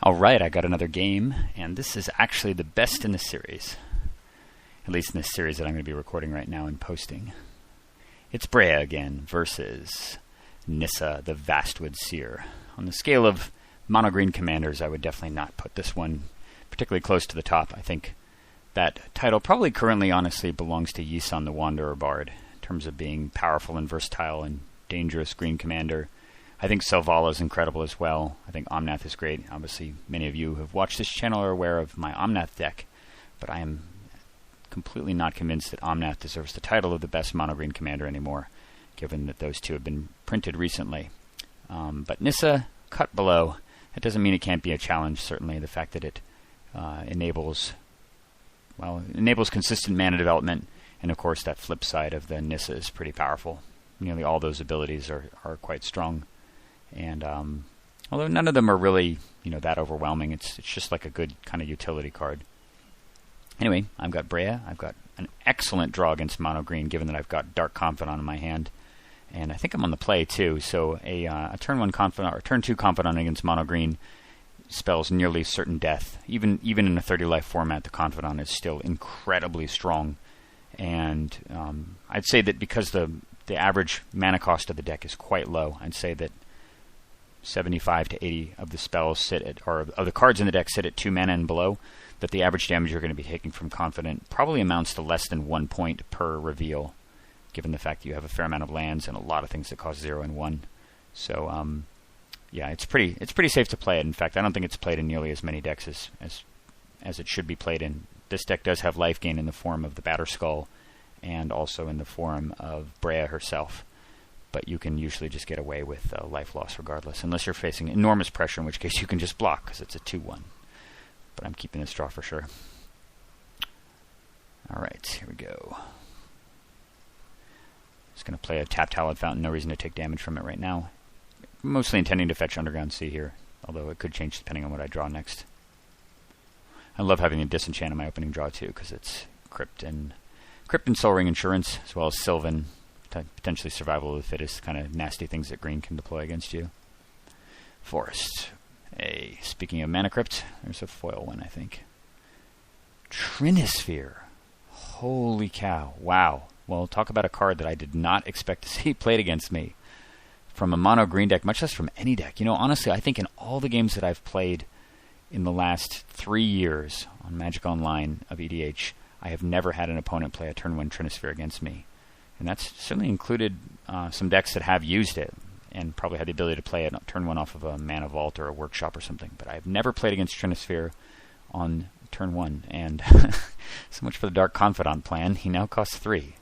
Alright, I got another game, and this is actually the best in the series. At least in this series that I'm going to be recording right now and posting. It's Breya again versus Nissa, the Vastwood Seer. On the scale of mono-green commanders, I would definitely not put this one particularly close to the top. I think that title probably currently honestly belongs to Nissa, the Wanderer Bard, in terms of being powerful and versatile and dangerous green commander. I think Selvala is incredible as well. I think Omnath is great. Obviously, many of you who have watched this channel are aware of my Omnath deck, but I am completely not convinced that Omnath deserves the title of the best mono-green commander anymore, given that those two have been printed recently. But Nissa, cut below. That doesn't mean it can't be a challenge, certainly. The fact that it enables consistent mana development, and of course that flip side of the Nissa is pretty powerful. Nearly all those abilities are quite strong. And although none of them are really, that overwhelming, it's just like a good kind of utility card. Anyway, I've got Breya. I've got an excellent draw against mono green, given that I've got Dark Confidant in my hand, and I think I'm on the play too. So a turn 1 Confidant or turn 2 Confidant against mono green spells nearly certain death. Even in a 30 life format, the Confidant is still incredibly strong. And I'd say that because the average mana cost of the deck is quite low, I'd say that 75 to 80 of the spells of the cards in the deck sit at 2 mana and below, that the average damage you're going to be taking from Confidant probably amounts to less than 1 point per reveal, given the fact that you have a fair amount of lands and a lot of things that cost 0 and 1. So, yeah, it's pretty safe to play it. In fact, I don't think it's played in nearly as many decks as it should be played in. This deck does have life gain in the form of the Batterskull and also in the form of Breya herself. But you can usually just get away with life loss regardless, unless you're facing enormous pressure, in which case you can just block because it's a 2-1. But I'm keeping this draw for sure. Alright, here we go. Just going to play a tapped Hallowed Fountain, no reason to take damage from it right now. Mostly intending to fetch Underground Sea here, although it could change depending on what I draw next. I love having a disenchant in my opening draw too, because it's Crypt and Soul Ring Insurance, as well as Sylvan, potentially Survival of the Fittest, kind of nasty things that green can deploy against you. Forest. Speaking of Mana Crypt, there's a foil one, I think. Trinisphere. Holy cow. Wow. Well, talk about a card that I did not expect to see played against me from a mono green deck, much less from any deck. Honestly, I think in all the games that I've played in the last 3 years on Magic Online of EDH, I have never had an opponent play a turn 1 Trinisphere against me. And that's certainly included some decks that have used it and probably had the ability to play it turn 1 off of a Mana Vault or a Workshop or something. But I've never played against Trinisphere on turn 1. And so much for the Dark Confidant plan. He now costs 3.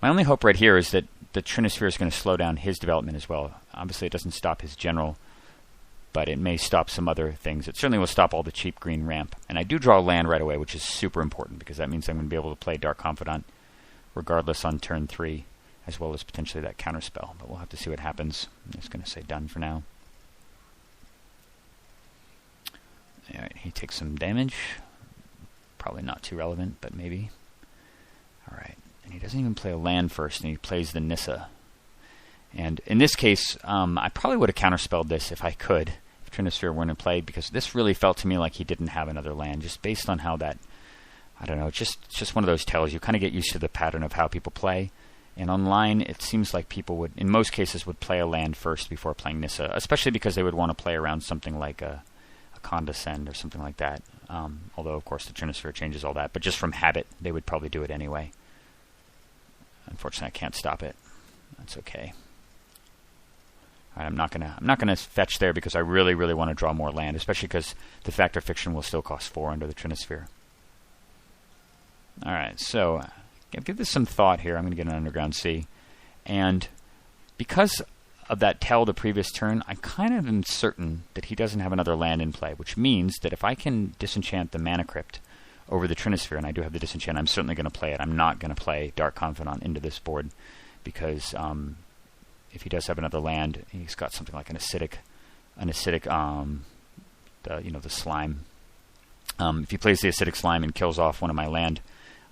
My only hope right here is that the Trinisphere is going to slow down his development as well. Obviously, it doesn't stop his general, but it may stop some other things. It certainly will stop all the cheap green ramp. And I do draw land right away, which is super important, because that means I'm going to be able to play Dark Confidant regardless on turn 3, as well as potentially that counterspell. But we'll have to see what happens. I'm just going to say done for now. Alright, he takes some damage. Probably not too relevant, but maybe. Alright, and he doesn't even play a land first, and he plays the Nissa. And in this case, I probably would have counterspelled this if I could, if Trinisphere weren't in play, because this really felt to me like he didn't have another land, just based on how that, I don't know, it's just one of those tells. You kind of get used to the pattern of how people play. And online, it seems like people would, in most cases, would play a land first before playing Nissa, especially because they would want to play around something like a Condescend or something like that. Although, of course, the Trinisphere changes all that. But just from habit, they would probably do it anyway. Unfortunately, I can't stop it. That's okay. All right, I'm not gonna fetch there because I really, really want to draw more land, especially because the Factor Fiction will still cost 4 under the Trinisphere. All right, so I'll give this some thought here. I'm going to get an Underground Sea. And because of that tell the previous turn, I kind of am certain that he doesn't have another land in play, which means that if I can disenchant the Mana Crypt over the Trinisphere, and I do have the disenchant, I'm certainly going to play it. I'm not going to play Dark Confidant into this board, because if he does have another land, he's got something like the slime. If he plays the acidic slime and kills off one of my land,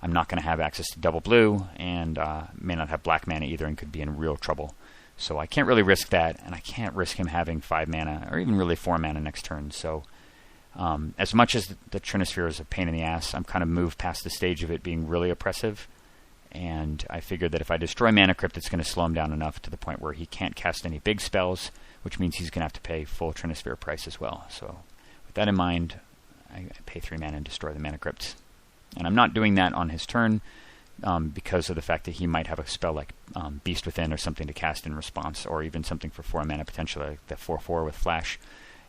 I'm not going to have access to double blue, and may not have black mana either, and could be in real trouble. So I can't really risk that, and I can't risk him having 5 mana, or even really 4 mana next turn. So as much as the Trinisphere is a pain in the ass, I'm kind of moved past the stage of it being really oppressive. And I figured that if I destroy Mana Crypt, it's going to slow him down enough to the point where he can't cast any big spells, which means he's going to have to pay full Trinisphere price as well. So with that in mind, I pay 3 mana and destroy the Mana Crypt. And I'm not doing that on his turn because of the fact that he might have a spell like Beast Within or something to cast in response, or even something for 4 mana, potentially like the 4/4 with Flash.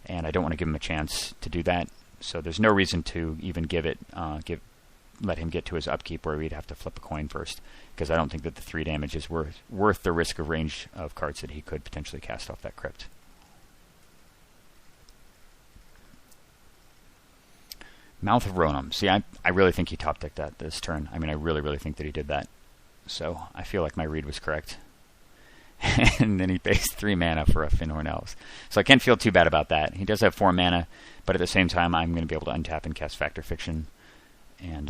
And I don't want to give him a chance to do that. So there's no reason to even let him get to his upkeep where we'd have to flip a coin first, because I don't think that the 3 damage is worth the risk of range of cards that he could potentially cast off that crypt. Mouth of Ronan. See, I really think he top decked that this turn. I mean, I really, really think that he did that. So I feel like my read was correct. And then he pays 3 mana for a Finhorn Elves. So I can't feel too bad about that. He does have 4 mana, but at the same time, I'm going to be able to untap and cast Fact or Fiction. And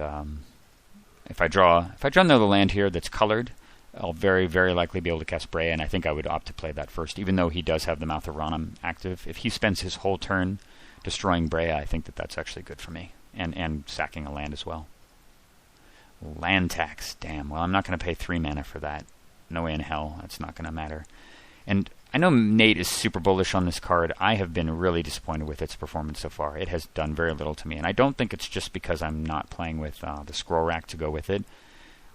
if I draw another land here that's colored, I'll very, very likely be able to cast Breya, and I think I would opt to play that first, even though he does have the Mouth of Ronan active. If he spends his whole turn destroying Breya, I think that that's actually good for me, and sacking a land as well. Land tax, damn. Well, I'm not going to pay 3 mana for that. No way in hell. That's not going to matter. And I know Nate is super bullish on this card. I have been really disappointed with its performance so far. It has done very little to me, and I don't think it's just because I'm not playing with the scroll rack to go with it.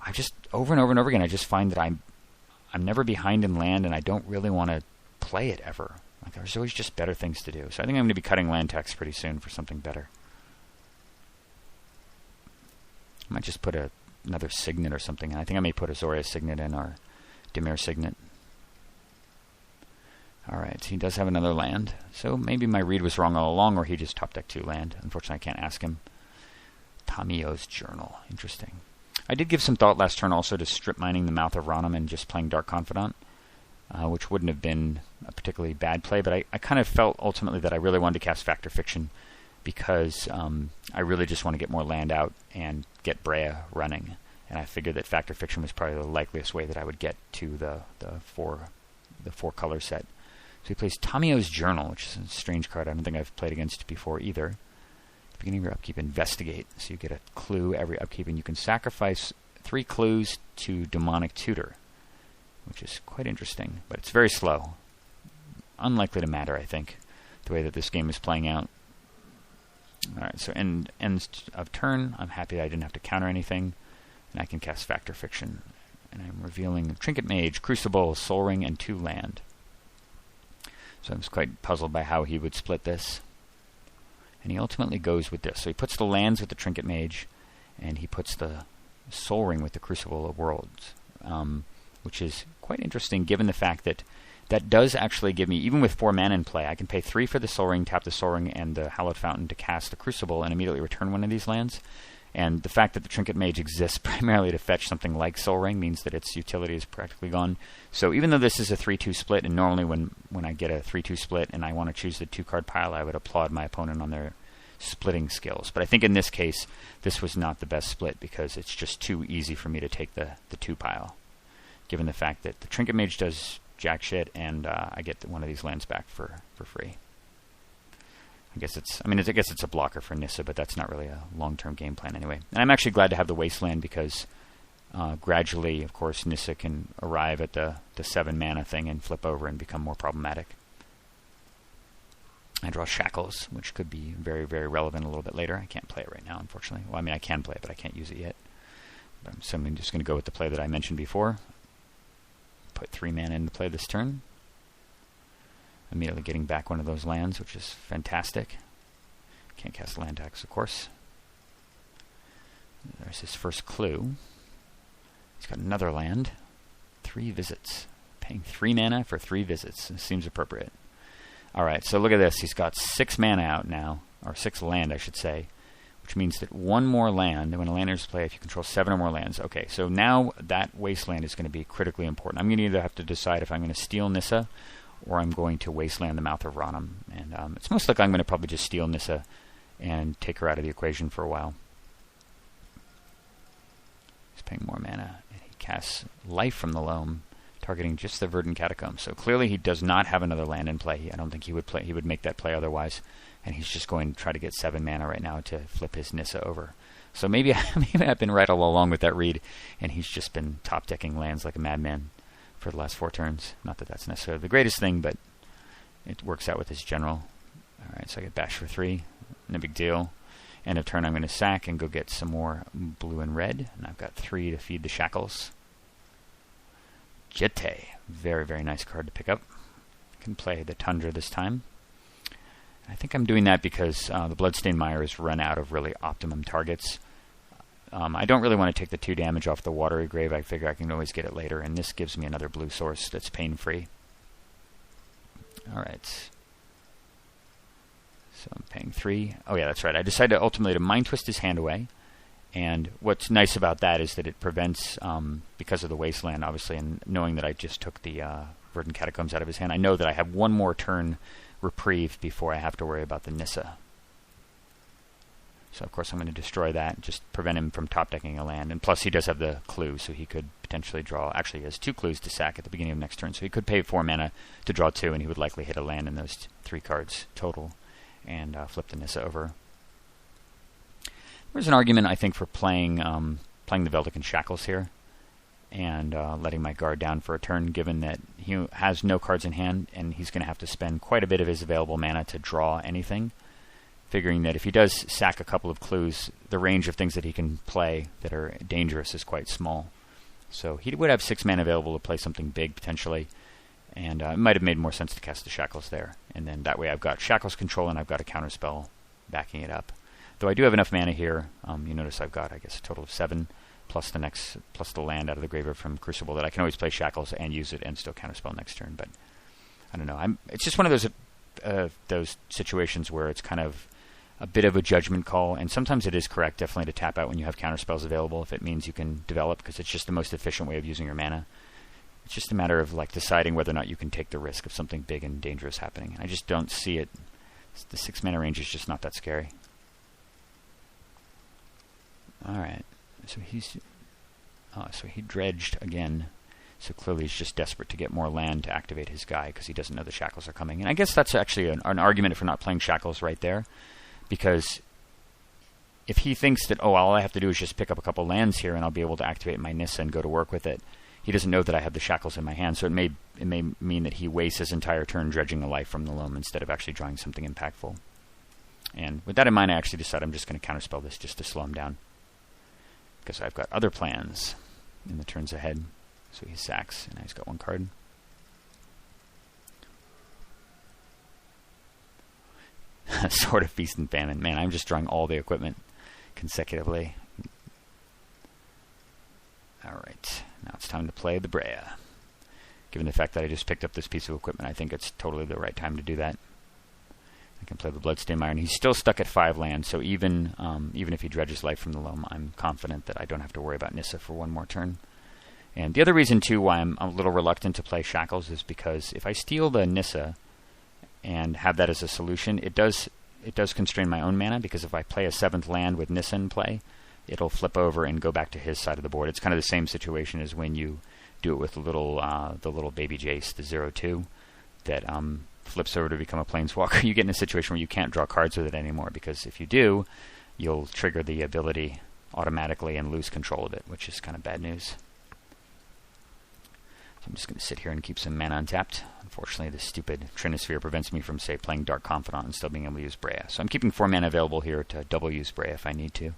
I just, over and over and over again, I just find that I'm never behind in land, and I don't really want to play it ever. Like, there's always just better things to do. So I think I'm going to be cutting land tax pretty soon for something better. I might just put another Signet or something, and I think I may put a Zoria Signet in, or Dimir Signet. Alright, so he does have another land. So maybe my read was wrong all along, or he just top decked 2 land. Unfortunately, I can't ask him. Tamio's Journal. Interesting. I did give some thought last turn also to strip mining the Mouth of Ronan and just playing Dark Confidant, which wouldn't have been a particularly bad play, but I kind of felt ultimately that I really wanted to cast Fact or Fiction because I really just want to get more land out and get Breya running. And I figured that Fact or Fiction was probably the likeliest way that I would get to the 4 color set. So he plays Tamio's Journal, which is a strange card I don't think I've played against before either. At the beginning of your upkeep, investigate. So you get a clue every upkeep, and you can sacrifice 3 clues to Demonic Tutor, which is quite interesting, but it's very slow. Unlikely to matter, I think, the way that this game is playing out. Alright, so end of turn, I'm happy that I didn't have to counter anything, and I can cast Fact or Fiction. And I'm revealing Trinket Mage, Crucible, Sol Ring, and 2 land. So I was quite puzzled by how he would split this. And he ultimately goes with this. So he puts the lands with the Trinket Mage, and he puts the Sol Ring with the Crucible of Worlds, which is quite interesting given the fact that that does actually give me, even with 4 mana in play, I can pay 3 for the Sol Ring, tap the Sol Ring and the Hallowed Fountain to cast the Crucible and immediately return one of these lands. And the fact that the Trinket Mage exists primarily to fetch something like Sol Ring means that its utility is practically gone. So even though this is a 3-2 split, and normally when I get a 3-2 split and I want to choose the 2-card pile, I would applaud my opponent on their splitting skills. But I think in this case, this was not the best split because it's just too easy for me to take the 2 pile, given the fact that the Trinket Mage does jack shit and I get one of these lands back for free. I guess it's a blocker for Nissa, but that's not really a long-term game plan anyway. And I'm actually glad to have the Wasteland because gradually, of course, Nissa can arrive at the 7 mana thing and flip over and become more problematic. I draw Shackles, which could be very, very relevant a little bit later. I can't play it right now, unfortunately. Well, I mean, I can play it, but I can't use it yet. So I'm just going to go with the play that I mentioned before. Put 3 mana into play this turn. Immediately getting back one of those lands, which is fantastic. Can't cast land tax, of course. There's his first clue. He's got another land. 3 visits. Paying 3 mana for 3 visits. This seems appropriate. Alright, so look at this. He's got 6 mana out now. Or 6 land, I should say. Which means that 1 more land, when a land enters play, if you control 7 or more lands. Okay, so now that Wasteland is going to be critically important. I'm going to either have to decide if I'm going to steal Nissa, or I'm going to Wasteland the Mouth of Ronan. And it's most likely I'm going to probably just steal Nissa and take her out of the equation for a while. He's paying more mana. And he casts Life from the Loam targeting just the Verdant Catacombs. So clearly he does not have another land in play. I don't think he would make that play otherwise. And he's just going to try to get 7 mana right now to flip his Nissa over. So maybe I've been right all along with that read, and he's just been top decking lands like a madman for the last 4 turns. Not that that's necessarily the greatest thing, but it works out with his general. Alright, so I get bash for 3. No big deal. End of turn I'm going to sack and go get some more blue and red. And I've got 3 to feed the shackles. Jete. Very, very nice card to pick up. Can play the Tundra this time. I think I'm doing that because the Bloodstained Mire has run out of really optimum targets. I don't really want to take the 2 damage off the Watery Grave. I figure I can always get it later, and this gives me another blue source that's pain-free. Alright. So I'm paying 3. Oh yeah, that's right. I decided ultimately to Mind Twist his hand away. And what's nice about that is that it prevents, because of the Wasteland, obviously, and knowing that I just took the Verdant Catacombs out of his hand, I know that I have 1 more turn reprieve before I have to worry about the Nissa. So of course I'm going to destroy that, just prevent him from top decking a land. And plus he does have the clue, so he could potentially draw. Actually, he has 2 clues to sack at the beginning of next turn, so he could pay 4 mana to draw 2, and he would likely hit a land in those 3 cards total, and flip the Nissa over. There's an argument, I think, for playing the Veldican Shackles here, and letting my guard down for a turn, given that he has no cards in hand, and he's going to have to spend quite a bit of his available mana to draw anything. Figuring that if he does sack a couple of clues, the range of things that he can play that are dangerous is quite small. So he would have 6 mana available to play something big, potentially, and it might have made more sense to cast the Shackles there. And then that way I've got Shackles control, and I've got a counterspell backing it up. Though I do have enough mana here, you notice I've got, I guess, a total of 7, plus the land out of the graveyard from Crucible, that I can always play Shackles and use it and still counterspell next turn. But I don't know. It's just one of those situations where it's kind of a bit of a judgment call, and sometimes it is correct, definitely, to tap out when you have counterspells available if it means you can develop, because it's just the most efficient way of using your mana. It's just a matter of deciding whether or not you can take the risk of something big and dangerous happening. I just don't see it. The 6 mana range is just not that scary. Alright, so he dredged again. So clearly he's just desperate to get more land to activate his guy because he doesn't know the Shackles are coming. And I guess that's actually an argument for not playing Shackles right there, because if he thinks that, oh, all I have to do is just pick up a couple lands here and I'll be able to activate my Nissa and go to work with it, he doesn't know that I have the Shackles in my hand, so it may mean that he wastes his entire turn dredging a life from the loam instead of actually drawing something impactful. And with that in mind, I actually decided I'm just going to counterspell this just to slow him down, because I've got other plans in the turns ahead. So he sacks, and now he's got 1 card. Sword of Feast and Famine. Man, I'm just drawing all the equipment consecutively. Alright, now it's time to play the Breya. Given the fact that I just picked up this piece of equipment, I think it's totally the right time to do that. I can play the Bloodstained Mire, and he's still stuck at 5 lands, so even if he dredges life from the loam, I'm confident that I don't have to worry about Nissa for 1 more turn. And the other reason, too, why I'm a little reluctant to play Shackles is because if I steal the Nissa and have that as a solution, it does constrain my own mana, because if I play a 7th land with Nissa in play, it'll flip over and go back to his side of the board. It's kind of the same situation as when you do it with the little baby Jace, the 0/2, that flips over to become a Planeswalker. You get in a situation where you can't draw cards with it anymore, because if you do, you'll trigger the ability automatically and lose control of it, which is kind of bad news. So I'm just going to sit here and keep some mana untapped. Unfortunately, this stupid Trinisphere prevents me from, say, playing Dark Confidant and still being able to use Breya. So I'm keeping 4 mana available here to double use Breya if I need to.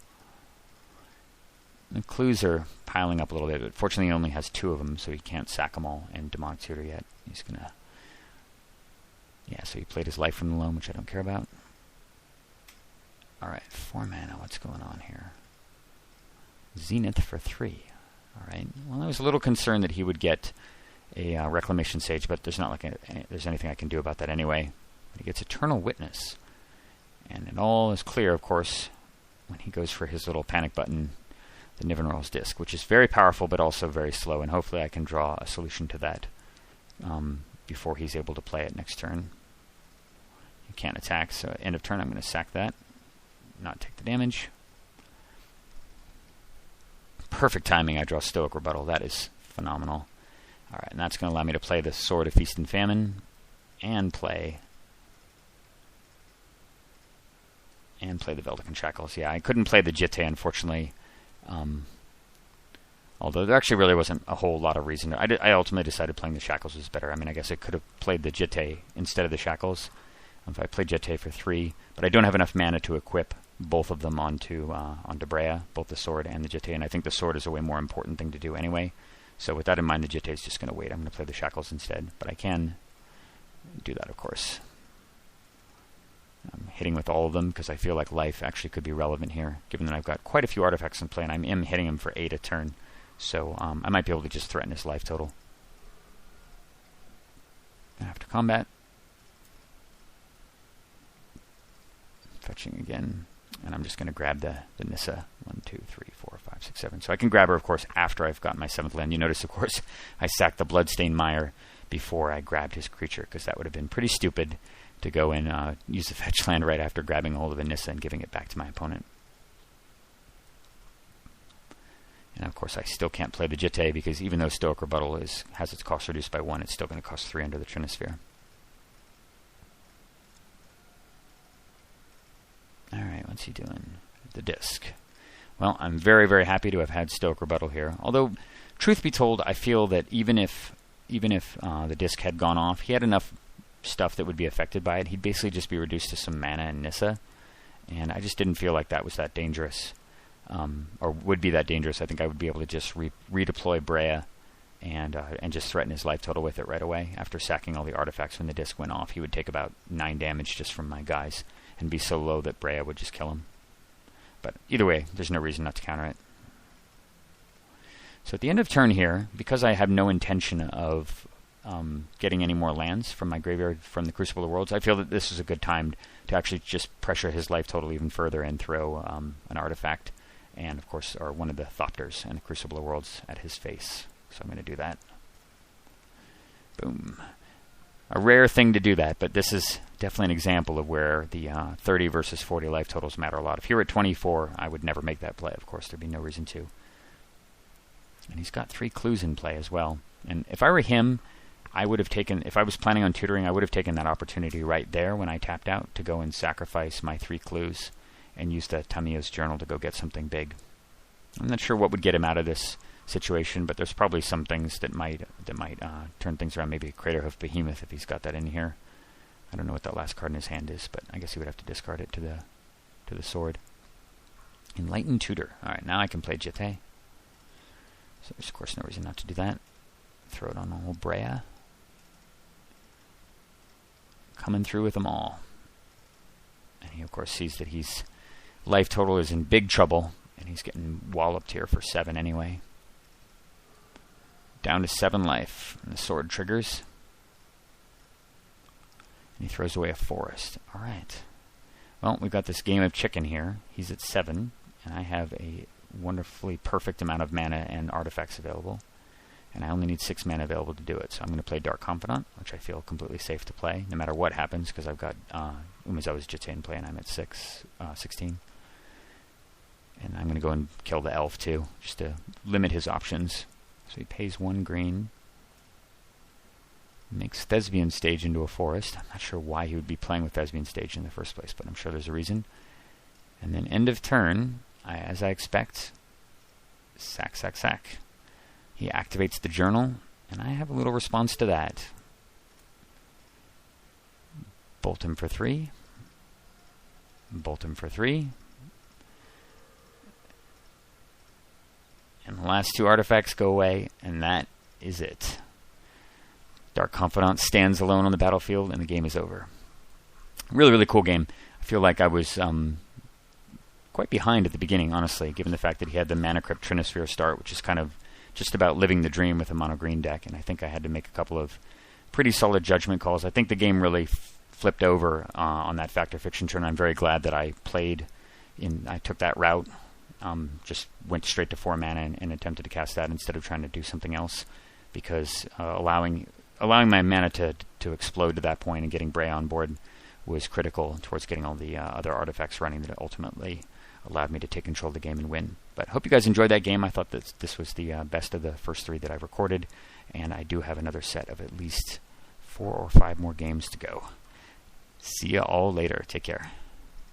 The clues are piling up a little bit, but fortunately he only has 2 of them, so he can't sack them all in Demonic Tutor yet. He's going to... Yeah, so he played his life from the loam, which I don't care about. Alright, 4 mana. What's going on here? Zenith for 3. Alright. Well, I was a little concerned that he would get a Reclamation Sage, but there's not there's anything I can do about that anyway. But he gets Eternal Witness. And it all is clear, of course, when he goes for his little panic button, the Nivenral's Disc, which is very powerful but also very slow, and hopefully I can draw a solution to that before he's able to play it next turn. He can't attack, so end of turn I'm going to sack that, not take the damage. Perfect timing. I draw Stoic Rebuttal. That is phenomenal. Alright, and that's going to allow me to play the Sword of Feast and Famine, and play the Veldican Shackles. Yeah, I couldn't play the Jitte, unfortunately. Although there actually really wasn't a whole lot of reason. I ultimately decided playing the Shackles was better. I mean, I guess I could have played the Jitte instead of the Shackles. If I played Jitte for 3, but I don't have enough mana to equip both of them onto Breya, both the Sword and the Jitte, and I think the Sword is a way more important thing to do anyway. So with that in mind, the Jitte is just going to wait. I'm going to play the Shackles instead, but I can do that, of course. I'm hitting with all of them because I feel like life actually could be relevant here, given that I've got quite a few artifacts in play, and I am hitting him for 8 a turn. So I might be able to just threaten his life total. After combat, fetching again, and I'm just going to grab the Nissa. 1, 2, 3, 4, 5, 6, 7. So I can grab her, of course, after I've got my 7th land. You notice, of course, I sacked the Bloodstained Mire before I grabbed his creature, because that would have been pretty stupid to go and use the fetch land right after grabbing hold of a Nissa and giving it back to my opponent. And of course I still can't play the Jitte, because even though Stoic Rebuttal has its cost reduced by 1, it's still going to cost 3 under the Trinisphere. Alright, what's he doing? The disc. Well, I'm very, very happy to have had Stoic Rebuttal here. Although, truth be told, I feel that even if the disc had gone off, he had enough stuff that would be affected by it. He'd basically just be reduced to some mana and Nissa, and I just didn't feel like that was that dangerous, or would be that dangerous. I think I would be able to just redeploy Breya and just threaten his life total with it right away. After sacking all the artifacts when the disc went off, he would take about 9 damage just from my guys, and be so low that Breya would just kill him. But either way, there's no reason not to counter it. So at the end of turn here, because I have no intention of getting any more lands from my graveyard from the Crucible of Worlds, I feel that this is a good time to actually just pressure his life total even further and throw an artifact, and of course, or one of the Thopters and the Crucible of Worlds at his face. So I'm going to do that. Boom. A rare thing to do that, but this is definitely an example of where the 30 versus 40 life totals matter a lot. If he were at 24, I would never make that play. Of course, there'd be no reason to. And he's got 3 clues in play as well. And if I were him, I would have taken, if I was planning on tutoring, I would have taken that opportunity right there when I tapped out to go and sacrifice my 3 clues and use the Tamiya's Journal to go get something big. I'm not sure what would get him out of this situation, but there's probably some things that might turn things around. Maybe Craterhoof Behemoth if he's got that in here. I don't know what that last card in his hand is, but I guess he would have to discard it to the sword. Enlightened Tutor. Alright, now I can play Jitte. So there's of course no reason not to do that. Throw it on old Breya. Coming through with them all. And he of course sees that his life total is in big trouble, and he's getting walloped here for 7 anyway. Down to 7 life, and the sword triggers. And he throws away a forest. Alright. Well, we've got this game of chicken here. He's at 7, and I have a wonderfully perfect amount of mana and artifacts available. And I only need 6 mana available to do it. So I'm going to play Dark Confidant, which I feel completely safe to play, no matter what happens, because I've got Umezawa's Jitte in play, and I'm at 16. And I'm going to go and kill the elf, too, just to limit his options. So he pays 1 green. Makes Thespian Stage into a forest. I'm not sure why he would be playing with Thespian Stage in the first place, but I'm sure there's a reason. And then end of turn, as I expect, sack, sack, sack. He activates the journal, and I have a little response to that. Bolt him for 3. Bolt him for 3. And the last 2 artifacts go away, and that is it. Dark Confidant stands alone on the battlefield, and the game is over. Really, really cool game. I feel like I was quite behind at the beginning, honestly, given the fact that he had the Mana Crypt Trinisphere start, which is kind of just about living the dream with a mono-green deck, and I think I had to make a couple of pretty solid judgment calls. I think the game really flipped over on that Fact or Fiction turn. I'm very glad that I took that route. Just went straight to 4 mana and attempted to cast that instead of trying to do something else, because allowing my mana to explode to that point and getting Breya on board was critical towards getting all the other artifacts running that ultimately allowed me to take control of the game and win. But hope you guys enjoyed that game. I thought that this was the best of the first 3 that I've recorded, and I do have another set of at least 4 or 5 more games to go. See ya all later. Take care.